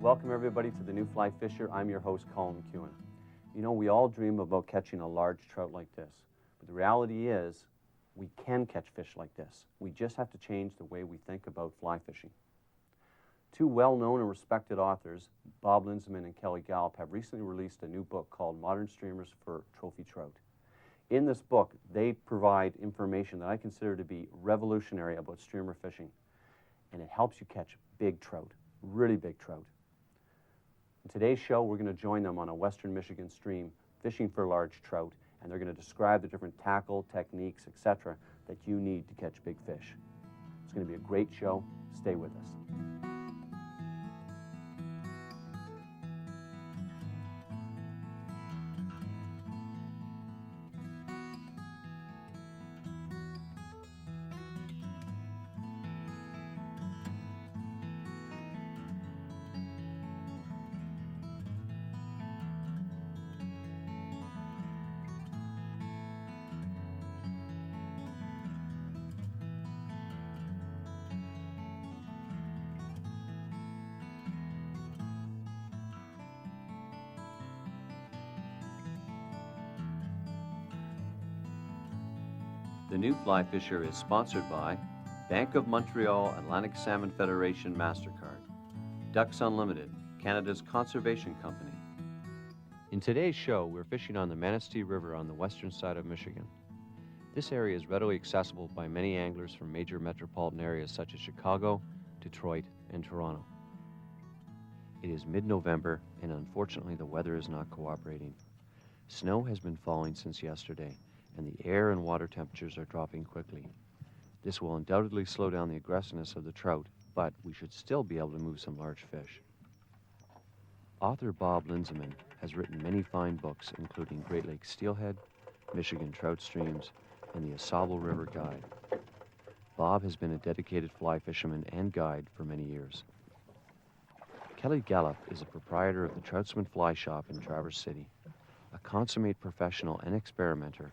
Welcome everybody to the New Fly Fisher. I'm your host, Colin. You know, we all dream about catching a large trout like this, but the reality is we can catch fish like this. We just have to change the way we think about fly fishing. Two well-known and respected authors, Bob Lindsman and Kelly Gallup, have recently released a new book called Modern Streamers for Trophy Trout. In this book, they provide information that I consider to be revolutionary about streamer fishing, and it helps you catch big trout, really big trout. In today's show, we're going to join them on a western Michigan stream fishing for large trout, and they're going to describe the different tackle, techniques, etc. that you need to catch big fish. It's going to be a great show. Stay with us. The New Fly Fisher is sponsored by Bank of Montreal Atlantic Salmon Federation MasterCard, Ducks Unlimited, Canada's conservation company. In today's show, we're fishing on the Manistee River on the western side of Michigan. This area is readily accessible by many anglers from major metropolitan areas such as Chicago, Detroit, and Toronto. It is mid-November, and unfortunately the weather is not cooperating. Snow has been falling since yesterday, and the air and water temperatures are dropping quickly. This will undoubtedly slow down the aggressiveness of the trout, but we should still be able to move some large fish. Author Bob Lindsman has written many fine books, including Great Lakes Steelhead, Michigan Trout Streams, and the Ausable River Guide. Bob has been a dedicated fly fisherman and guide for many years. Kelly Gallup is a proprietor of the Troutsman Fly Shop in Traverse City. A consummate professional and experimenter,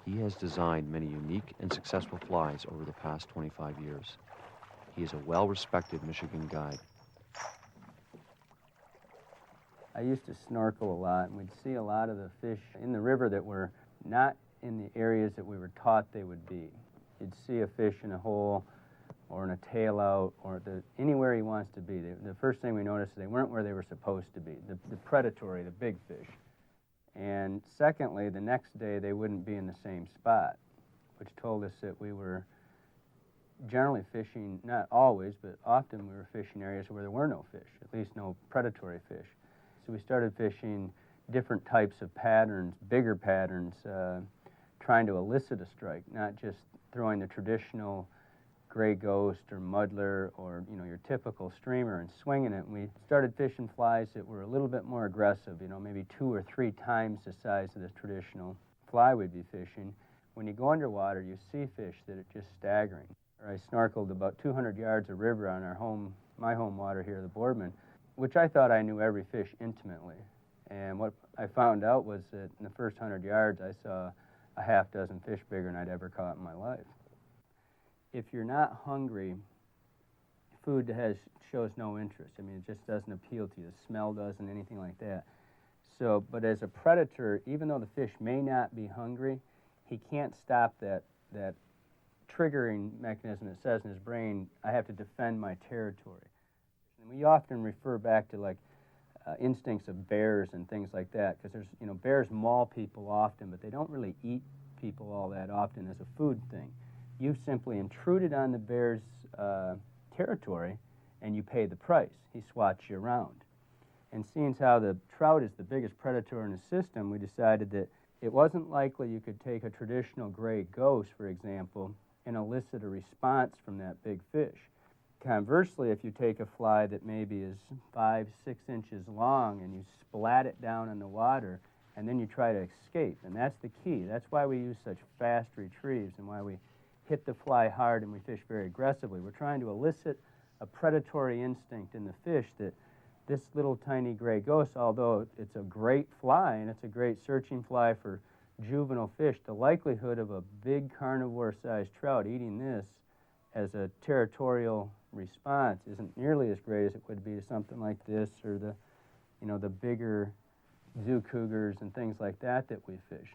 he has designed many unique and successful flies over the past 25 years. He is a well-respected Michigan guide. I used to snorkel a lot, and we'd see a lot of the fish in the river that were not in the areas that we were taught they would be. You'd see a fish in a hole or in a tail out or anywhere he wants to be. The first thing we noticed is they weren't where they were supposed to be, the predatory, the big fish. And secondly, the next day they wouldn't be in the same spot, which told us that we were generally fishing, not always, but often we were fishing areas where there were no fish, at least no predatory fish. So we started fishing different types of patterns, bigger patterns, trying to elicit a strike, not just throwing the traditional gray ghost or muddler or, your typical streamer and swinging it. And we started fishing flies that were a little bit more aggressive, maybe 2 or 3 times the size of the traditional fly we'd be fishing. When you go underwater, you see fish that are just staggering. I snorkeled about 200 yards of river on my home water here, the Boardman, which I thought I knew every fish intimately. And what I found out was that in the first 100 yards, I saw a half dozen fish bigger than I'd ever caught in my life. If you're not hungry, food shows no interest. It just doesn't appeal to you. The smell doesn't, anything like that. So, but as a predator, even though the fish may not be hungry, he can't stop that triggering mechanism that says in his brain, I have to defend my territory. And we often refer back to instincts of bears and things like that, because bears maul people often, but they don't really eat people all that often as a food thing. You've simply intruded on the bear's territory, and you pay the price. He swats you around. And seeing as how the trout is the biggest predator in the system, we decided that it wasn't likely you could take a traditional gray ghost, for example, and elicit a response from that big fish. Conversely, if you take a fly that maybe is 5-6 inches long and you splat it down in the water, and then you try to escape, and that's the key. That's why we use such fast retrieves and why we hit the fly hard and we fish very aggressively. We're trying to elicit a predatory instinct in the fish that this little tiny gray ghost, although it's a great fly and it's a great searching fly for juvenile fish, the likelihood of a big carnivore-sized trout eating this as a territorial response isn't nearly as great as it would be to something like this or the, the bigger zoo cougars and things like that we fish.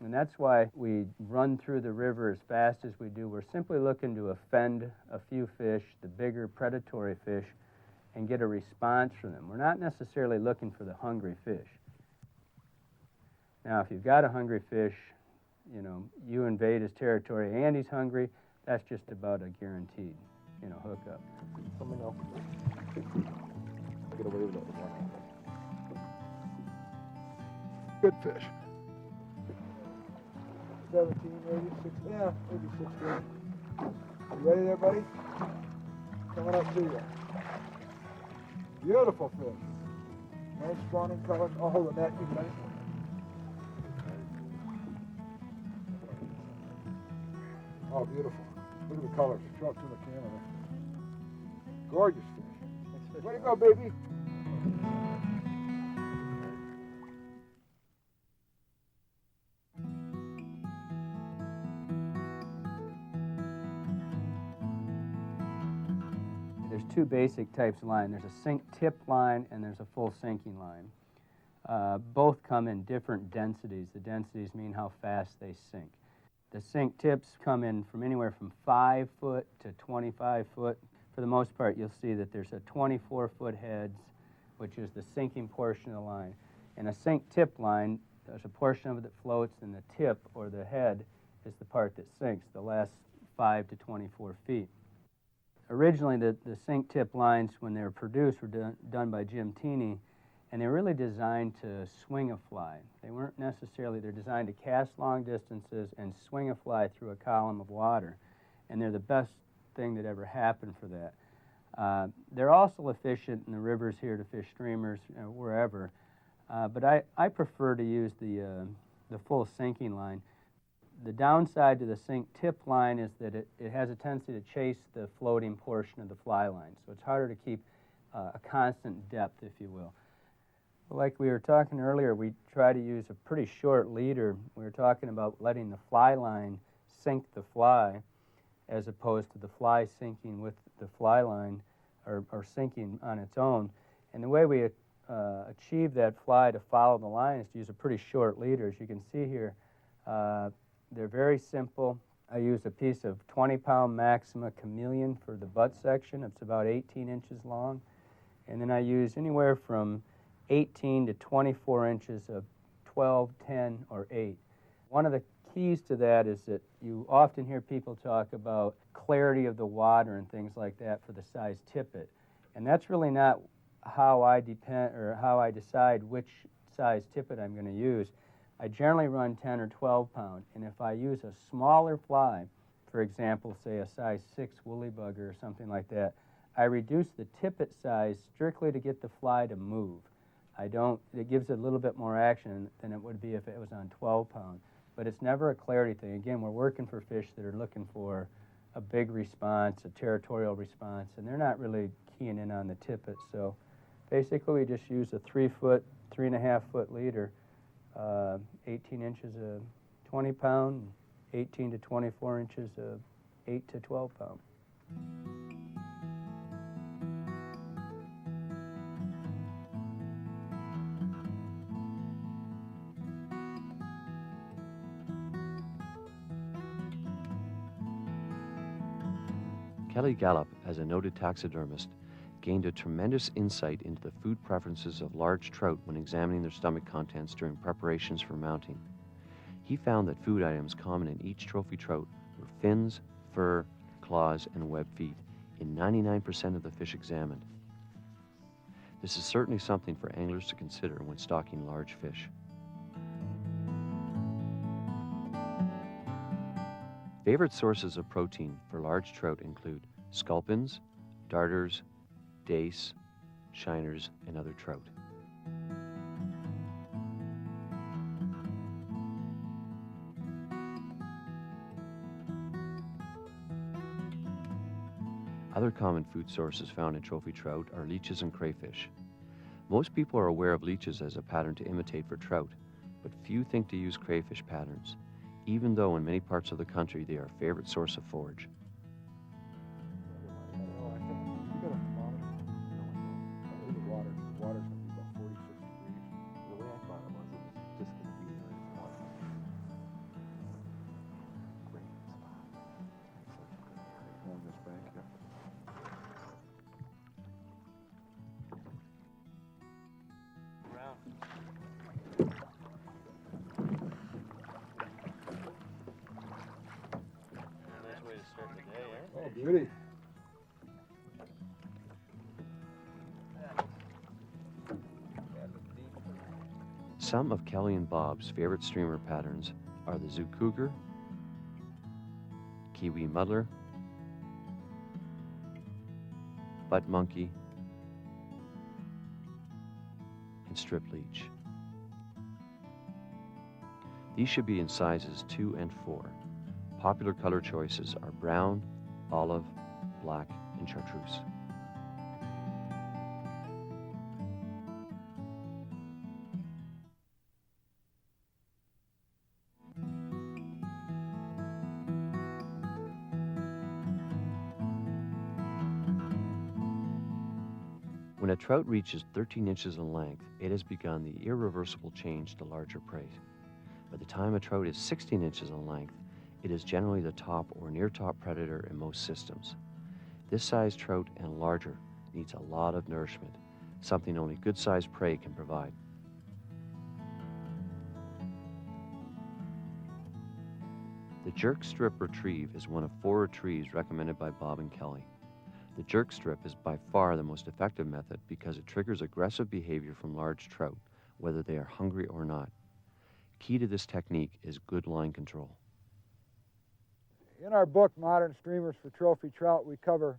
And that's why we run through the river as fast as we do. We're simply looking to offend a few fish, the bigger predatory fish, and get a response from them. We're not necessarily looking for the hungry fish. Now, if you've got a hungry fish, you invade his territory and he's hungry, that's just about a guaranteed, hookup. Let me know. I get away with it. Good fish. 17, maybe 16. Yeah, maybe 16. You ready there, buddy? Coming up to you. Beautiful fish. Nice spawning color. I'll hold the net. You can. Oh, beautiful. Look at the colors. Show it to the camera. Gorgeous fish. Way to go, baby. There's two basic types of line. There's a sink tip line and there's a full sinking line. Both come in different densities. The densities mean how fast they sink. The sink tips come in from anywhere from 5 foot to 25 foot. For the most part, you'll see that there's a 24-foot heads, which is the sinking portion of the line. And a sink tip line, there's a portion of it that floats, and the tip, or the head, is the part that sinks, the last 5 to 24 feet. Originally, the sink tip lines, when they were produced, were done by Jim Teeney, and they're really designed to swing a fly. They weren't necessarily, they're designed to cast long distances and swing a fly through a column of water, and they're the best thing that ever happened for that. They're also efficient in the rivers here to fish streamers, wherever, but I prefer to use the full sinking line. The downside to the sink tip line is that it has a tendency to chase the floating portion of the fly line, so it's harder to keep a constant depth, if you will. Like we were talking earlier, we try to use a pretty short leader. We were talking about letting the fly line sink the fly as opposed to the fly sinking with the fly line or sinking on its own. And the way we achieve that fly to follow the line is to use a pretty short leader. As you can see here, they're very simple. I use a piece of 20-pound Maxima Chameleon for the butt section. It's about 18 inches long. And then I use anywhere from 18 to 24 inches of 12, 10, or 8. One of the keys to that is that you often hear people talk about clarity of the water and things like that for the size tippet. And that's really not how I decide which size tippet I'm going to use. I generally run 10 or 12 pound, and if I use a smaller fly, for example, say a size 6 woolly bugger or something like that, I reduce the tippet size strictly to get the fly to move. It gives it a little bit more action than it would be if it was on 12 pound. But it's never a clarity thing. Again, we're working for fish that are looking for a big response, a territorial response, and they're not really keying in on the tippet. So basically we just use a 3.5 foot leader, 18 inches of 20 pound, 18 to 24 inches of 8 to 12 pound. Kelly Gallup, as a noted taxidermist, gained a tremendous insight into the food preferences of large trout when examining their stomach contents during preparations for mounting. He found that food items common in each trophy trout were fins, fur, claws, and webbed feet in 99% of the fish examined. This is certainly something for anglers to consider when stocking large fish. Favorite sources of protein for large trout include sculpins, darters, dace, shiners, and other trout. Other common food sources found in trophy trout are leeches and crayfish. Most people are aware of leeches as a pattern to imitate for trout, but few think to use crayfish patterns. even though in many parts of the country they are a favorite source of forage. I know, I think you got a thermometer? I believe the water's gonna be about 46 degrees. The way I thought it was just going to be one great spot. Such a good area. On this bank, yeah. Nice way to start the day, eh? Oh, beauty. Some of Kelly and Bob's favorite streamer patterns are the Zoo Cougar, Kiwi Muddler, Butt Monkey, and Strip Leech. These should be in sizes 2 and 4. Popular color choices are brown, olive, black, and chartreuse. When a trout reaches 13 inches in length, it has begun the irreversible change to larger prey. By the time a trout is 16 inches in length, it is generally the top or near top predator in most systems. This size trout and larger needs a lot of nourishment, something only good-sized prey can provide. The jerk strip retrieve is one of 4 retrieves recommended by Bob and Kelly. The jerk strip is by far the most effective method because it triggers aggressive behavior from large trout, whether they are hungry or not. Key to this technique is good line control. In our book, Modern Streamers for Trophy Trout, we cover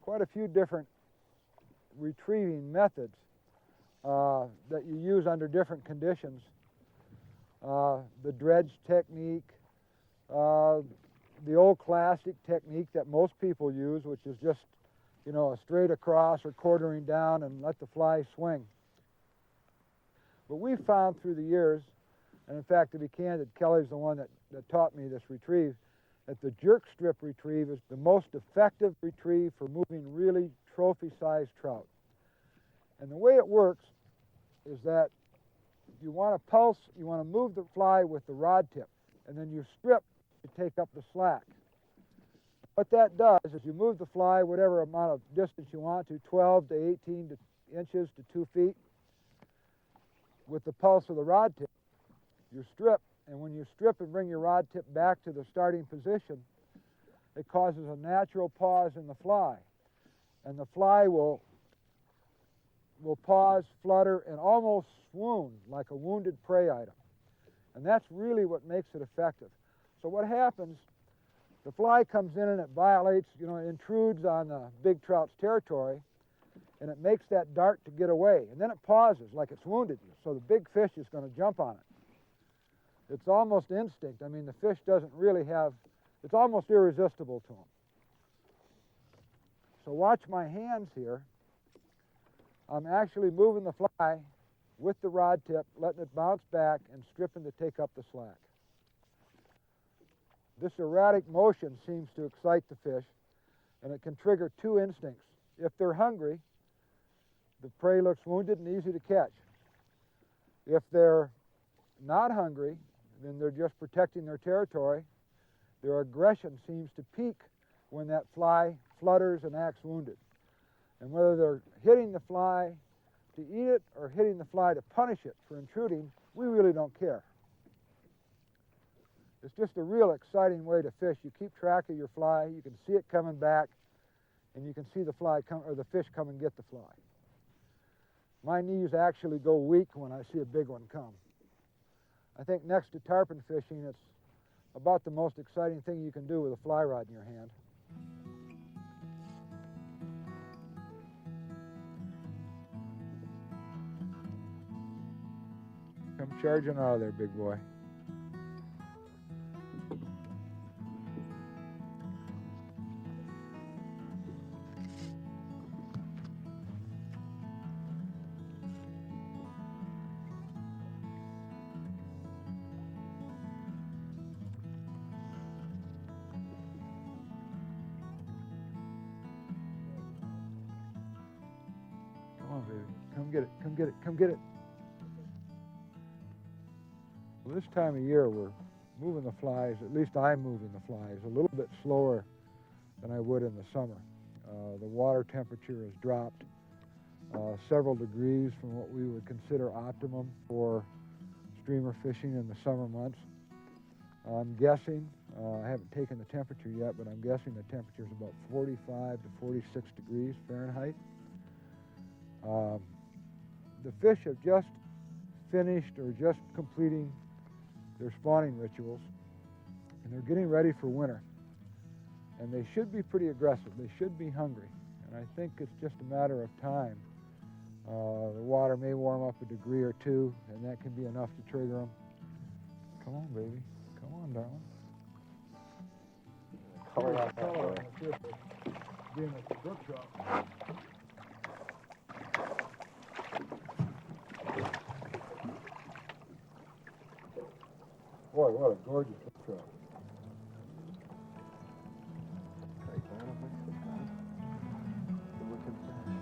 quite a few different retrieving methods that you use under different conditions. The dredge technique, the old classic technique that most people use, which is just, a straight across or quartering down and let the fly swing. But we found through the years, and in fact, to be candid, Kelly's the one that taught me this retrieve, that the jerk strip retrieve is the most effective retrieve for moving really trophy-sized trout. And the way it works is that you want to pulse, you want to move the fly with the rod tip, and then you strip to take up the slack. What that does is you move the fly whatever amount of distance you want to, 12 to 18 inches to 2 feet, with the pulse of the rod tip. You strip, and when you strip and bring your rod tip back to the starting position, it causes a natural pause in the fly. And the fly will pause, flutter, and almost swoon like a wounded prey item. And that's really what makes it effective. So what happens, the fly comes in and it violates, it intrudes on the big trout's territory, and it makes that dart to get away. And then it pauses like it's wounded you, so the big fish is going to jump on it. It's almost instinct. I mean, the fish doesn't really have, it's almost irresistible to him. So watch my hands here. I'm actually moving the fly with the rod tip, letting it bounce back and stripping to take up the slack. This erratic motion seems to excite the fish, and it can trigger 2 instincts. If they're hungry, the prey looks wounded and easy to catch. If they're not hungry, then they're just protecting their territory. Their aggression seems to peak when that fly flutters and acts wounded. And whether they're hitting the fly to eat it or hitting the fly to punish it for intruding, we really don't care. It's just a real exciting way to fish. You keep track of your fly, you can see it coming back, and you can see the fly come, or the fish come and get the fly. My knees actually go weak when I see a big one come. I think next to tarpon fishing, it's about the most exciting thing you can do with a fly rod in your hand. Come charging out of there, big boy. Come get it, come get it, come get it. Well, this time of year, we're moving the flies, at least I'm moving the flies, a little bit slower than I would in the summer. The water temperature has dropped several degrees from what we would consider optimum for streamer fishing in the summer months. I'm guessing, I haven't taken the temperature yet, but I'm guessing the temperature is about 45 to 46 degrees Fahrenheit. The fish have just finished or just completing their spawning rituals, and they're getting ready for winter. And they should be pretty aggressive. They should be hungry. And I think it's just a matter of time. The water may warm up a degree or two, and that can be enough to trigger them. Come on, baby. Come on, darling. Color off that Color boy. on the fish is being a brook trout. Boy, what a gorgeous brook trout. Right down on my foot, huh? Good looking fish.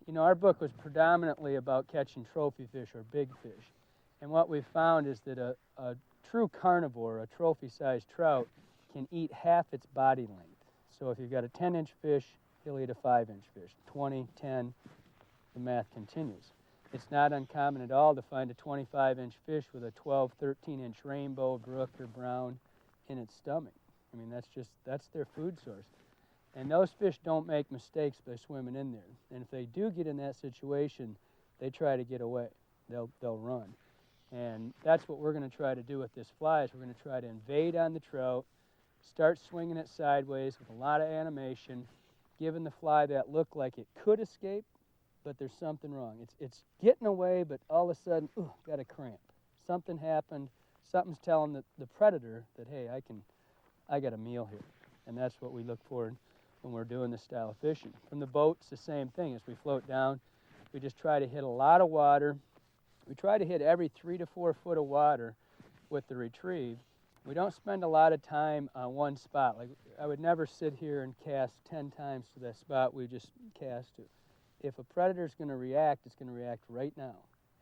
You know, our book was predominantly about catching trophy fish or big fish. And what we found is that a true carnivore, a trophy-sized trout, can eat half its body length. So if you've got a 10-inch fish, he'll eat a 5-inch fish. 20, 10, the math continues. It's not uncommon at all to find a 25-inch fish with a 12, 13-inch rainbow, brook, or brown in its stomach. I mean, that's their food source. And those fish don't make mistakes by swimming in there. And if they do get in that situation, they try to get away. They'll run. And that's what we're going to try to do with this fly, is we're going to try to invade on the trout, start swinging it sideways with a lot of animation, giving the fly that look like it could escape, but there's something wrong. It's getting away, but all of a sudden, got a cramp. Something happened. Something's telling the predator that, hey, I got a meal here. And that's what we look for when we're doing this style of fishing. From the boat, it's the same thing. As we float down, we just try to hit a lot of water. We try to hit every 3 to 4 foot of water with the retrieve. We don't spend a lot of time on one spot. Like, I would never sit here and cast 10 times to that spot we just cast to. If a predator's going to react, it's going to react right now.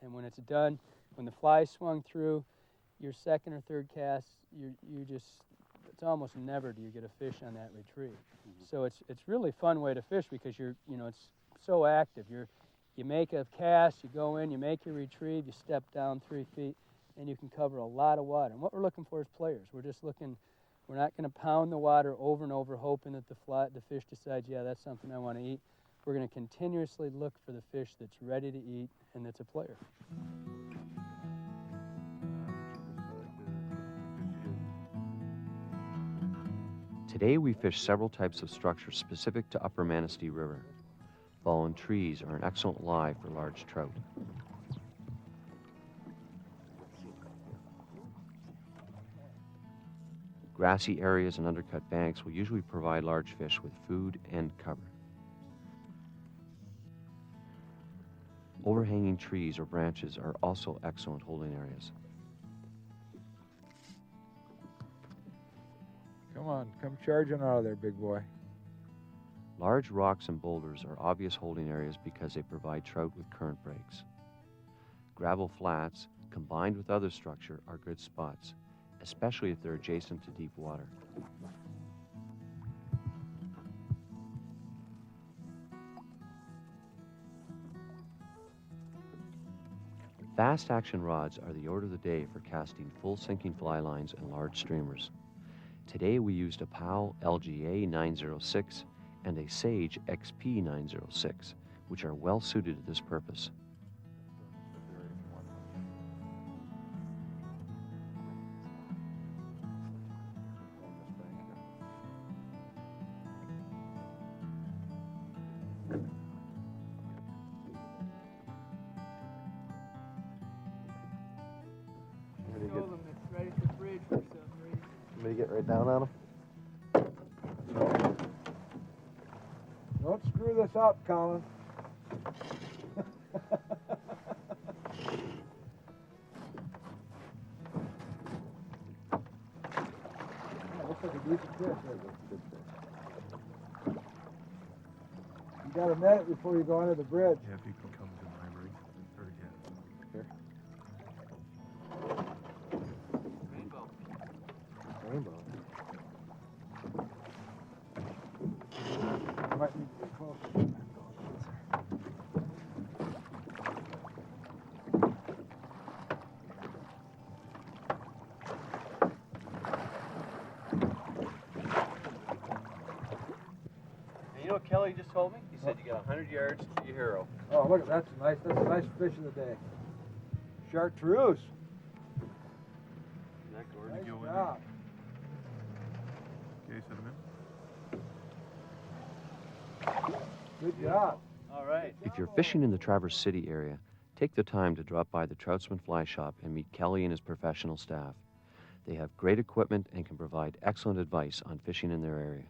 And when it's done, when the fly swung through, your second or third cast, it's almost never do you get a fish on that retrieve. Mm-hmm. So it's really a fun way to fish because it's so active. You make a cast, you go in, you make your retrieve, you step down 3 feet, and you can cover a lot of water. And what we're looking for is players. We're not going to pound the water over and over hoping that the fish decides, yeah, that's something I want to eat. We're going to continuously look for the fish that's ready to eat and that's a player. Today we fish several types of structures specific to Upper Manistee River. Fallen trees are an excellent lie for large trout. Grassy areas and undercut banks will usually provide large fish with food and cover. Overhanging trees or branches are also excellent holding areas. Come on, come charging out of there, big boy. Large rocks and boulders are obvious holding areas because they provide trout with current breaks. Gravel flats, combined with other structure, are good spots, especially if they're adjacent to deep water. Fast action rods are the order of the day for casting full sinking fly lines and large streamers. Today we used a Powell LGA 906 and a Sage XP 906, which are well suited to this purpose. It's ready for bridge for some reason. I'm gonna get right down on him. Don't screw this up, Colin. decent fish, isn't it? Good fish. You got a minute before you go under the bridge. Yeah, if you can come to my rig, or yeah. Here. Rainbow. Rainbow. You might need to get closer. And you know what Kelly just told me? He said you got 100 yards to your hero. Oh, look, that's a nice fish of the day. Chartreuse. Isn't that gorgeous? Nice go in job. Okay, set him in. Good job. All right. If you're fishing in the Traverse City area, take the time to drop by the Troutsman Fly Shop and meet Kelly and his professional staff. They have great equipment and can provide excellent advice on fishing in their area.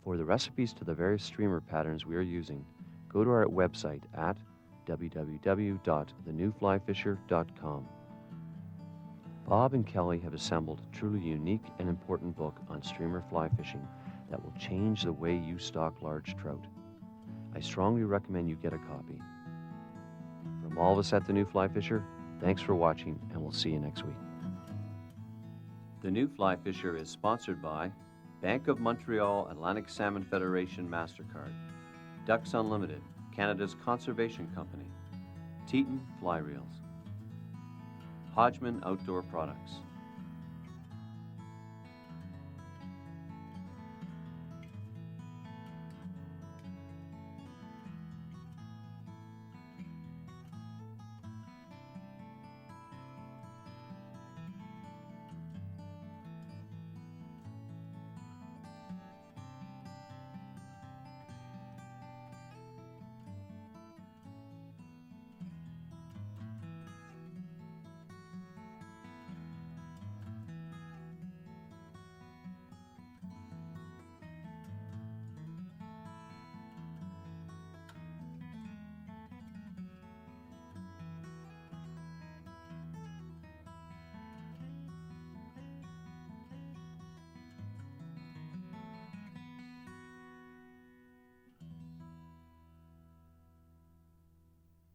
For the recipes to the various streamer patterns we are using, go to our website at www.thenewflyfisher.com. Bob and Kelly have assembled a truly unique and important book on streamer fly fishing that will change the way you stock large trout. I strongly recommend you get a copy. From all of us at The New Fly Fisher, thanks for watching, and we'll see you next week. The New Fly Fisher is sponsored by Bank of Montreal Atlantic Salmon Federation MasterCard, Ducks Unlimited, Canada's conservation company, Teton Fly Reels, Hodgman Outdoor Products,